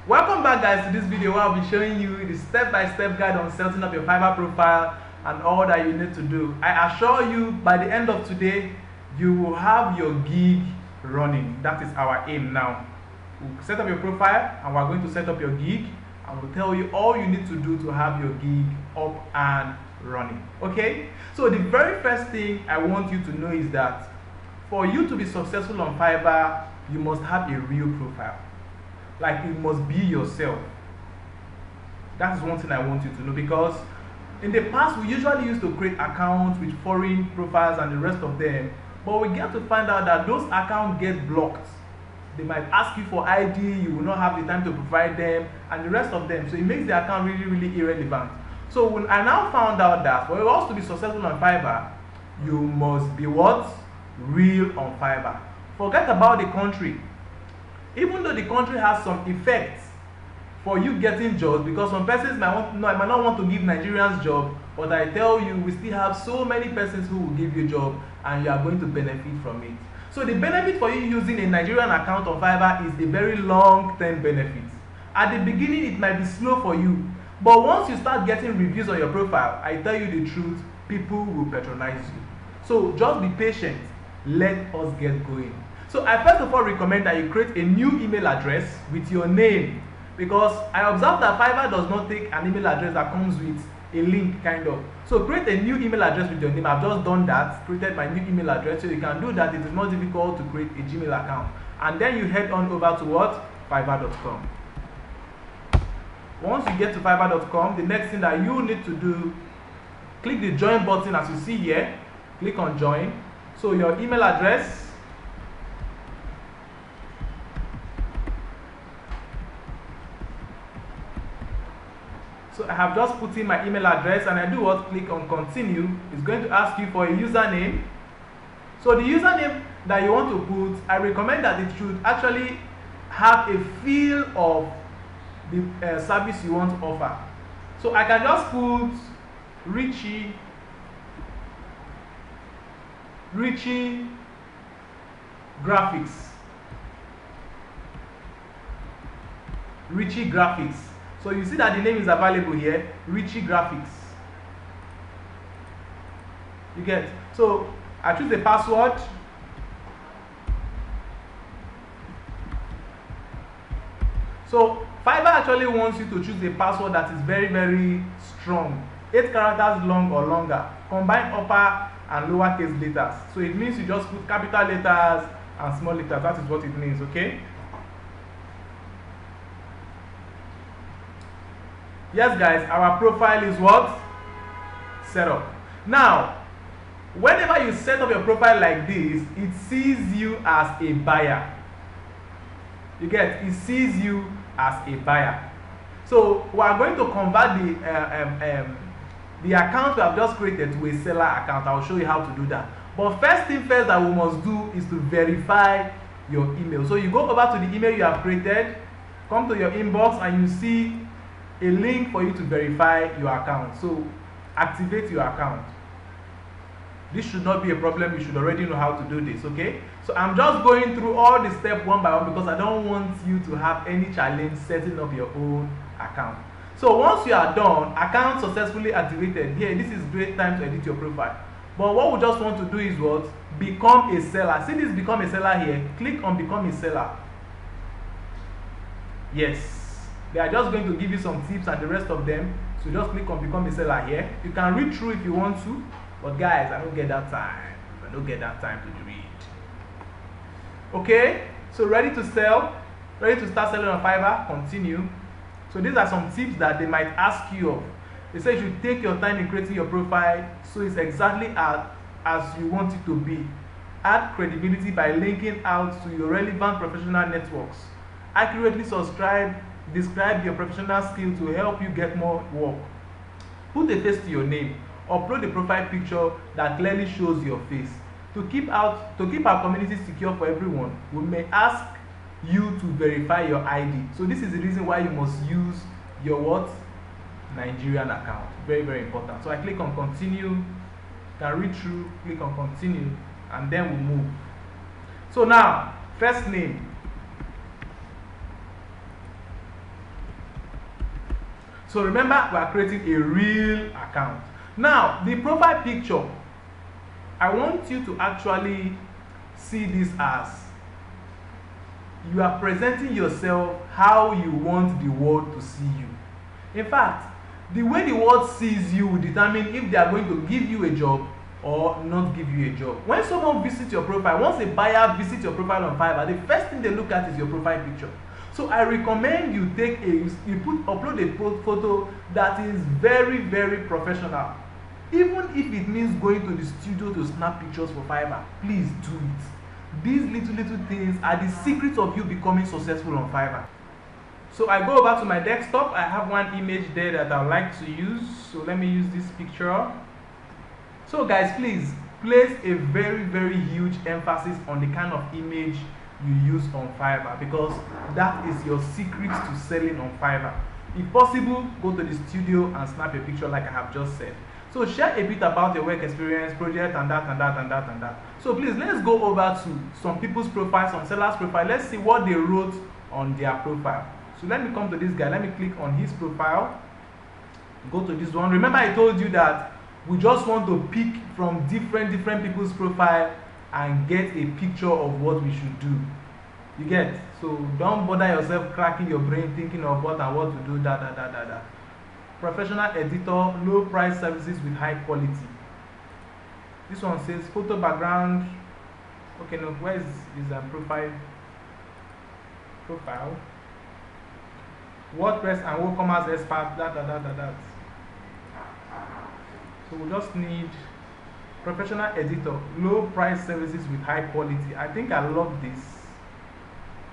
Welcome back, guys, to this video where I'll be showing you the step-by-step guide on setting up your Fiverr profile and all that you need to do. I assure you, by the end of today, you will have your gig running. That is our aim now. We'll set up your profile and we're going to set up your gig, and we'll tell you all you need to do to have your gig up and running. Okay? So the very first thing I want you to know is that for you to be successful on Fiverr, you must have a real profile. Like, you must be yourself. That is one thing I want you to know, because in the past we usually used to create accounts with foreign profiles and the rest of them, but we get to find out that those accounts get blocked. They might ask you for ID, you will not have the time to provide them, and the rest of them. So it makes the account really irrelevant. So when I now found out that for us to be successful on Fiverr, you must be what? Real on Fiverr. Forget about the country. Even though the country has some effects for you getting jobs, because some persons might not want to give Nigerians job, but I tell you, we still have so many persons who will give you job and you are going to benefit from it. So the benefit for you using a Nigerian account on Fiverr is a very long-term benefit. At the beginning, it might be slow for you, but once you start getting reviews on your profile, I tell you the truth, people will patronize you. So just be patient. Let us get going. So I first of all recommend that you create a new email address with your name, because I observed that Fiverr does not take an email address that comes with a link, kind of. So create a new email address with your name. I've just done that, created my new email address, so you can do that. It is not difficult to create a Gmail account. And then you head on over to what? Fiverr.com. Once you get to Fiverr.com, the next thing that you need to do, click the join button as you see here. Click on join. So your email address, so I have just put in my email address, and I do what? Click on continue. It's going to ask you for a username. So the username that you want to put, I recommend that it should actually have a feel of the service you want to offer. So I can just put Richie Graphics. Richie Graphics. So you see that the name is available here, Richie Graphics. You get? So I choose the password. So Fiverr actually wants you to choose a password that is very strong, 8 characters long or longer, combine upper and lowercase letters. So it means you just put capital letters and small letters. That is what it means, okay? Yes, guys, our profile is what? Set up. Now, whenever you set up your profile like this, it sees you as a buyer. You get? It sees you as a buyer. So we are going to convert the account we have just created to a seller account. I will show you how to do that. But first thing first that we must do is to verify your email. So you go over to the email you have created, come to your inbox, and you see a link for you to verify your account. So activate your account. This should not be a problem. You should already know how to do this, okay? So I'm just going through all the steps one by one, because I don't want you to have any challenge setting up your own account. So once you are done, account successfully activated, here, this is great time to edit your profile. But what we just want to do is what? Become a seller. See this become a seller here. Click on become a seller. Yes. They are just going to give you some tips and the rest of them. So just click on become a seller here. You can read through if you want to, but guys, I don't get that time. I don't get that time to read. Okay, so ready to sell, ready to start selling on Fiverr? Continue. So these are some tips that they might ask you of. They say you should take your time in creating your profile so it's exactly as you want it to be. Add credibility by linking out to your relevant professional networks. Accurately describe your professional skill to help you get more work. Put a face to your name. Upload a profile picture that clearly shows your face. To keep our community secure for everyone, we may ask you to verify your ID. So this is the reason why you must use your what? Nigerian account. Very important. So I click on continue. You can read through, click on continue, and then we move. So now, first name. So remember, we are creating a real account. Now, the profile picture, I want you to actually see this as you are presenting yourself how you want the world to see you. In fact, the way the world sees you will determine if they are going to give you a job or not give you a job. When someone visits your profile, once a buyer visits your profile on Fiverr, the first thing they look at is your profile picture. So I recommend you upload a photo that is very, very professional. Even if it means going to the studio to snap pictures for Fiverr, please do it. These little things are the secrets of you becoming successful on Fiverr. So I go over to my desktop. I have one image there that I like to use. So let me use this picture. So guys, please place a very, very huge emphasis on the kind of image you use on Fiverr, because that is your secret to selling on Fiverr. If possible, go to the studio and snap a picture like I have just said. So share a bit about your work experience, project, and that. So please, let's go over to some people's profiles, some sellers' profile. Let's see what they wrote on their profile. So let me come to this guy. Let me click on his profile. Go to this one. Remember, I told you that we just want to pick from different people's profile and get a picture of what we should do. You get? So don't bother yourself cracking your brain thinking of what and what to do. Professional editor, low price services with high quality. This one says photo background. Okay, no, where is profile? WordPress and WooCommerce expert. So we just need professional editor, low price services with high quality. I think I love this.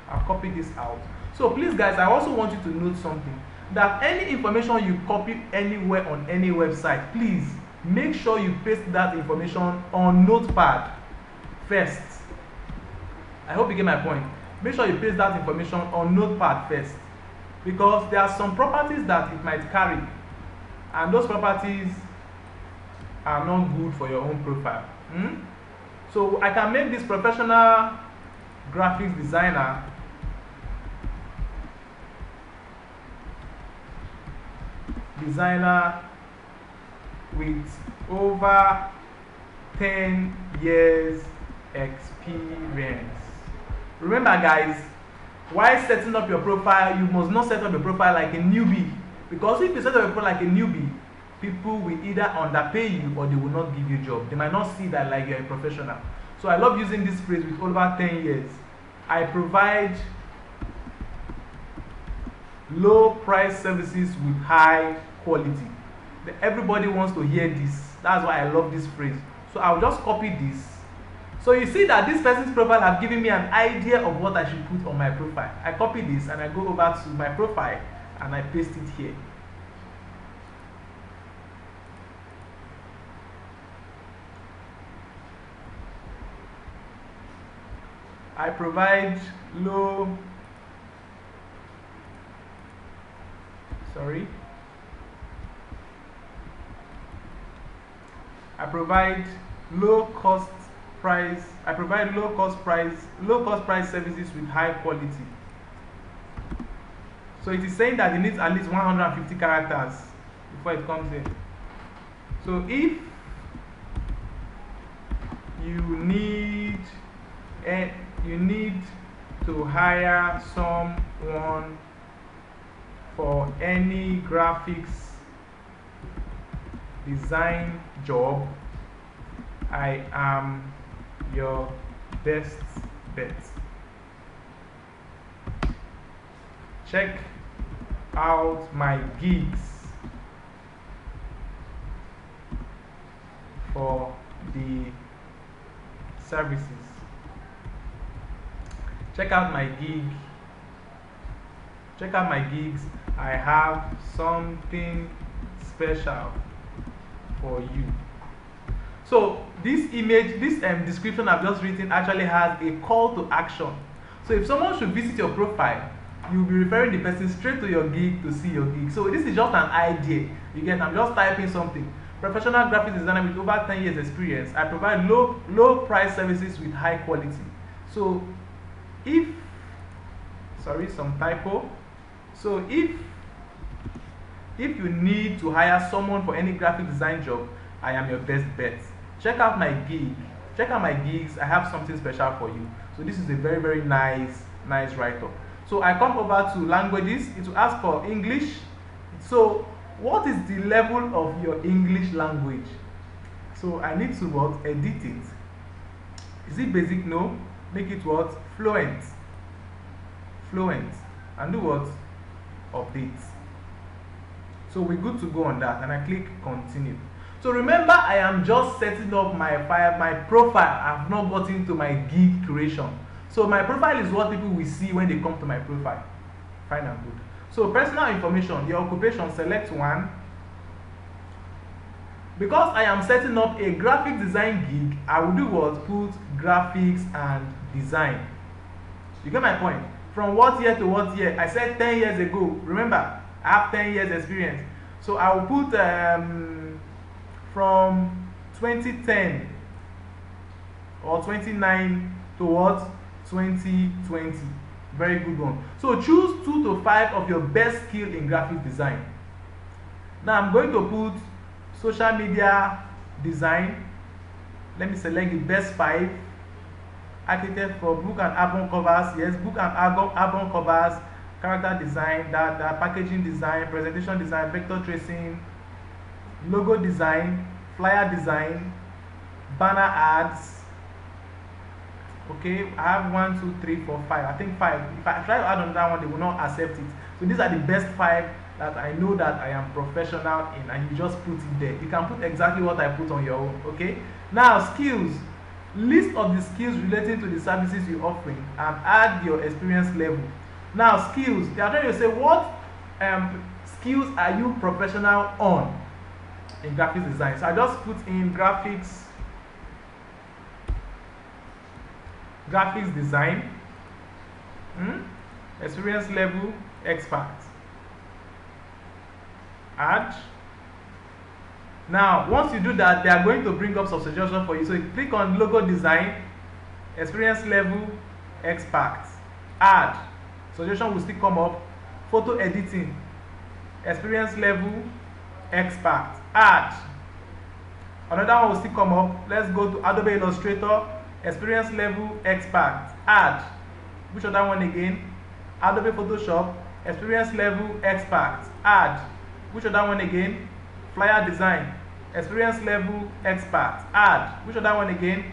I'll copy this out. So please guys, I also want you to note something, that any information you copy anywhere on any website, please make sure you paste that information on Notepad first. I hope you get my point. Make sure you paste that information on Notepad first, because there are some properties that it might carry, and those properties are not good for your own profile. So I can make this professional graphics designer with over 10 years experience. Remember guys, while setting up your profile, you must not set up your profile like a newbie, because if you set up your profile like a newbie, people will either underpay you or they will not give you a job. They might not see that like you're a professional. So I love using this phrase, with over 10 years. I provide low price services with high quality. Everybody wants to hear this. That's why I love this phrase. So I'll just copy this. So you see that this person's profile have given me an idea of what I should put on my profile. I copy this and I go over to my profile and I paste it here. I provide low cost price services with high quality. So it is saying that it needs at least 150 characters before it comes in. So if you need to hire someone for any graphics design job, I am your best bet. Check out my gigs for the services. Check out my gigs. I have something special for you. So this image, this description I've just written actually has a call to action. So if someone should visit your profile, you'll be referring the person straight to your gig to see your gig. So this is just an idea. You get, I'm just typing something. Professional graphic designer with over 10 years experience. I provide low price services with high quality. So if If you need to hire someone for any graphic design job, I am your best bet. Check out my gig. Check out my gigs. I have something special for you. So this is a very, very nice write-up. So I come over to languages. It will ask for English. So what is the level of your English language? So I need to what? Edit it. Is it basic? No. Make it what? Fluent. Fluent. And do what? Update. So we're good to go on that, and I click continue. So remember, I am just setting up my profile. I've not gotten to my gig creation. So my profile is what people will see when they come to my profile. Fine and good. So personal information, your occupation, select one. Because I am setting up a graphic design gig, I will do what? Put graphics and design. You get my point? From what year to what year? I said 10 years ago. Remember, I have 10 years experience. So I will put from 2010 or 29 to what? 2020. Very good one. So choose 2 to 5 of your best skill in graphic design. Now I'm going to put social media design. Let me select the best 5. Architect for book and album covers. Yes, book and album covers. Character design, packaging design, presentation design, vector tracing, logo design, flyer design, banner ads. Okay, I have 1, 2, 3, 4, 5. I think 5. If I try to add on that one, they will not accept it. So these are the best 5 that I know that I am professional in, and you just put it there. You can put exactly what I put on your own. Okay. Now skills. List of the skills relating to the services you're offering and add your experience level. Now skills, they are trying to say what skills are you professional on in graphics design. So I just put in graphics design, experience level, expert. Add. Now once you do that, they are going to bring up some suggestions for you. So you click on logo design, experience level, expert. Add. Suggestion will still come up. Photo editing, experience level, expert. Add. Another one will still come up. Let's go to Adobe Illustrator, experience level, expert. Add. Which other one again? Adobe Photoshop, experience level, expert. Add. Which other one again? Flyer design, experience level, expert. Add. Which other one again?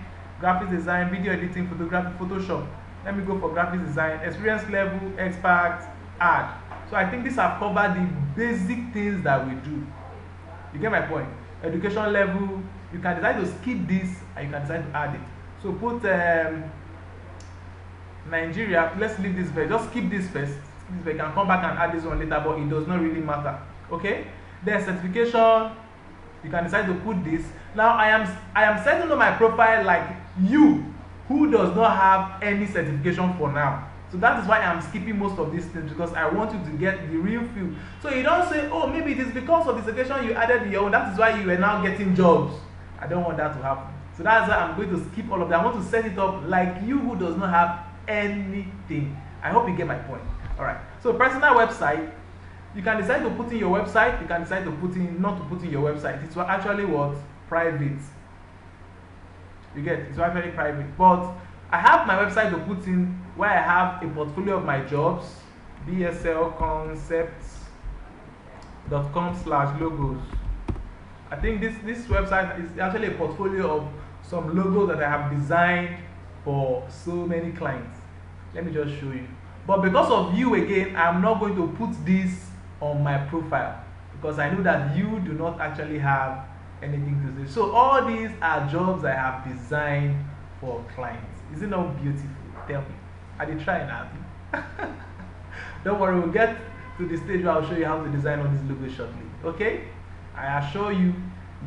Graphics design, video editing, photography, Photoshop. Let me go for graphics design, experience level, expert. Add. So I think these have covered the basic things that we do. You get my point? Education level, you can decide to skip this and you can decide to add it. So put Nigeria. Let's leave this first. Just skip this first. You can come back and add this one later, but it does not really matter. Okay. Then certification, you can decide to put this. Now I am setting up my profile like you who does not have any certification for now. So that is why I'm skipping most of these things, because I want you to get the real feel. So you don't say, oh, maybe it is because of the certification you added your own, that is why you are now getting jobs. I don't want that to happen. So that's why I'm going to skip all of that. I want to set it up like you who does not have anything. I hope you get my point. Alright. So personal website. You can decide to put in your website. You can decide to put in not to put in your website. It's actually what? Private. You get it? It's actually private. But I have my website to put in where I have a portfolio of my jobs. V.S.L concepts.com/logos. I think this website is actually a portfolio of some logos that I have designed for so many clients. Let me just show you. But because of you again, I'm not going to put this on my profile because I know that you do not actually have anything to say. So all these are jobs I have designed for clients. Is it not beautiful? Tell me. I did try now. Don't worry, we'll get to the stage where I'll show you how to design all these logos shortly. Okay? I assure you,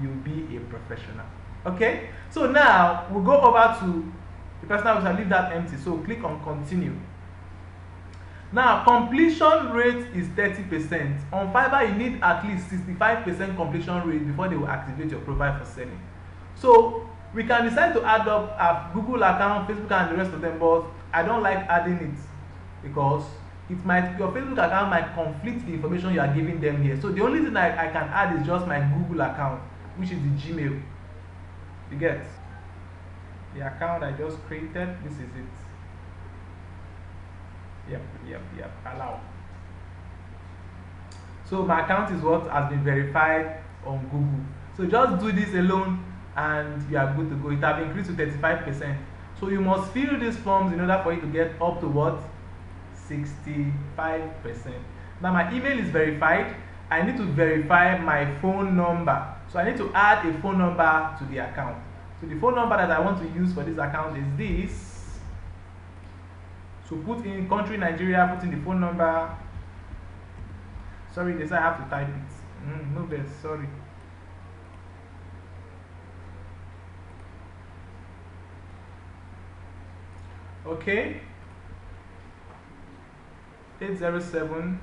you'll be a professional. Okay? So now we'll go over to the personal website. Leave that empty. So click on continue. Now completion rate is 30%. On Fiverr, you need at least 65% completion rate before they will activate your profile for selling. So we can decide to add up a Google account, Facebook, and the rest of them, but I don't like adding it because your Facebook account might conflict the information you are giving them here. So the only thing I can add is just my Google account, which is the Gmail. You get the account I just created. This is it. Yep. Allow. So my account is what has been verified on Google. So just do this alone and you are good to go. It has increased to 35%. So you must fill these forms in order for you to get up to what? 65%. Now my email is verified. I need to verify my phone number. So I need to add a phone number to the account. So the phone number that I want to use for this account is this. So put in country Nigeria, put in the phone number. Sorry, this I have to type it. No best, sorry. Okay. 807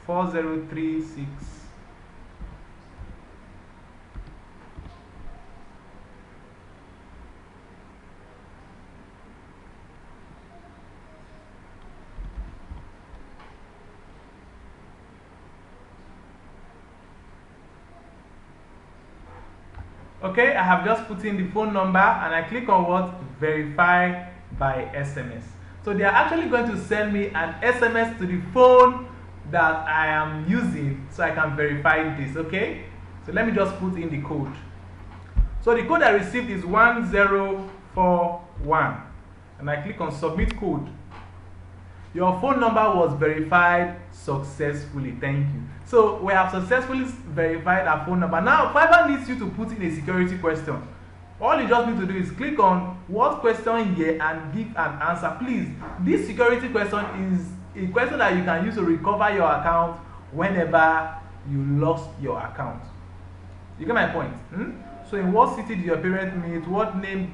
4036. Okay, I have just put in the phone number and I click on what? Verify by SMS. So they are actually going to send me an SMS to the phone that I am using so I can verify this. Okay, so let me just put in the code. So the code I received is 1041 and I click on submit code. Your phone number was verified successfully. Thank you. So we have successfully verified our phone number. Now Fiverr needs you to put in a security question. All you just need to do is click on what question here and give an answer. Please, this security question is a question that you can use to recover your account whenever you lost your account. You get my point? So in what city do your parents meet? What's the name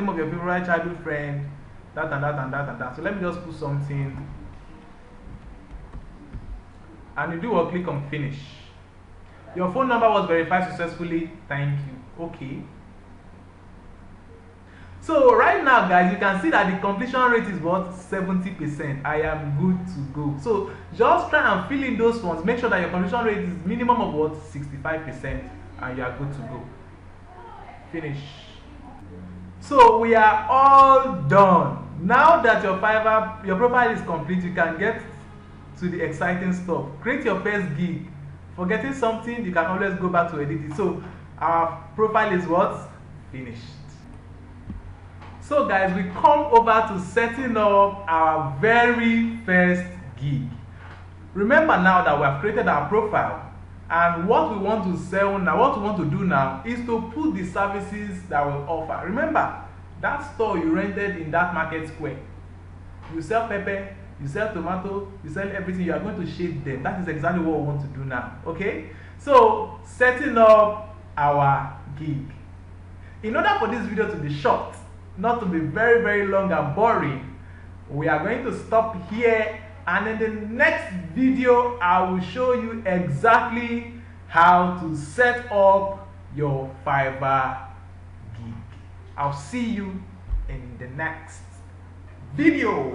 of your favorite childhood friend? That and that and that and that. So let me just put something. And you do what? Click on finish. Your phone number was verified successfully. Thank you. Okay. So right now, guys, you can see that the completion rate is what? 70%. I am good to go. So just try and fill in those forms. Make sure that your completion rate is minimum of what? 65%, and you are good to go. Finish. So we are all done. Now that your profile is complete, you can get to the exciting stuff. Create your first gig. Forgetting something, you can always go back to edit it. So our profile is what? Finished. So guys, we come over to setting up our very first gig. Remember now that we have created our profile, and what we want to sell now, what we want to do now is to put the services that we offer. Remember that store you rented in that market square. You sell pepper, you sell tomato, you sell everything. You are going to shade them. That is exactly what we want to do now. Okay, so setting up our gig. In order for this video to be short, not to be very, very long and boring, we are going to stop here, and in the next video I will show you exactly how to set up your Fiverr gig. I'll see you in the next video.